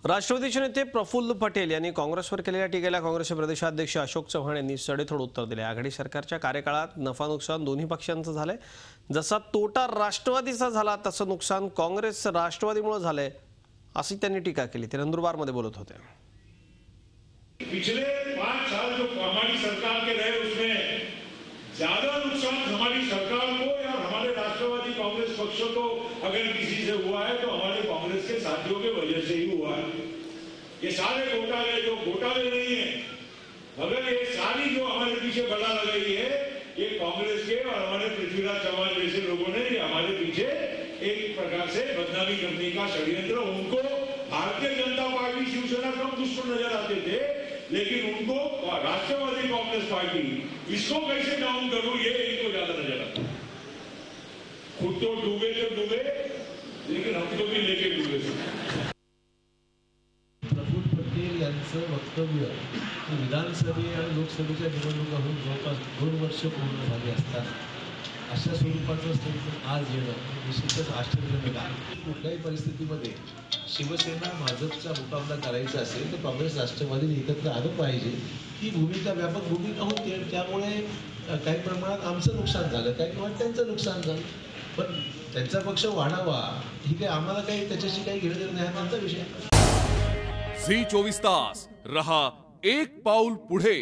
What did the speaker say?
राष्ट्रवादीचे नेते प्रफुल्ल पटेल यांनी काँग्रेसवर केलेल्या टीकेला काँग्रेसचे प्रदेशाध्यक्ष अशोक चव्हाण यांनी सडेतोड उत्तर दिले। आघाडी सरकारच्या कार्यकाळात नफा नुकसान दोन्ही पक्षांचं झालंय। जसा तोटा राष्ट्रवादीचा झाला तसं नुकसान काँग्रेस राष्ट्रवादीमुळे झालंय अशी त्यांनी टीका केली। ते नंदुरबारमध्ये बोलत होते। पिछले 5 साल जो हमारी सरकार के रहे उसमें ज्यादा नुकसान हमारी सरकार को या हमारे राष्ट्रवादी कांग्रेस पक्ष को अगर किसी से हुआ है तो हमारे कांग्रेस के साथियों के वजह से ही हुआ है। ये सारे घोटाले जो घोटाले नहीं है मगर ये सारी जो हमारे पीछे बला लगाई है ये कांग्रेस के और हमारे पृथ्वीराज चव्हाण जैसे लोगों ने हमारे पीछे एक प्रकार से बदनामी करने का षड्यंत्र। उनको भारतीय जनता पार्टी शिवसेना कम दुश्मन नजर आते थे लेकिन उनको राष्ट्रवादी कांग्रेस पार्टी इसको कैसे डाउन करूं ये इनको ज्यादा नजर आता। खुद तो डूबे लेकिन हमको भी लेके डूबे। प्रफुल्ल पटेल यांचं वक्तव्य विधानसभे आणि लोकसभेच्या निवडणुका होऊन जवळपास 2 वर्ष पूर्ण झाली असतात अशा स्वरूपाचं स्टेटमेंट आज येणं निश्चितच आश्चर्यजनक आहे। कुठल्याही परिस्थितीमध्ये शिवसेना भाजपचा मुकाबला करायचा असेल तर काँग्रेस राष्ट्रवादीने एकत्र आलं पाहिजे। ही भूमिका व्यापक भूमिका होती आणि त्यामुळे काही प्रमाणात आमचं नुकसान झालं, काही प्रमाणात त्यांचं नुकसान झालं, पण त्यांचा पक्ष वाढावा ही काही आम्हाला काही त्याच्याशी काही घेणं देणं नाही, त्यांचा विषय। झी 24 तास रहा एक पाऊल पुढे।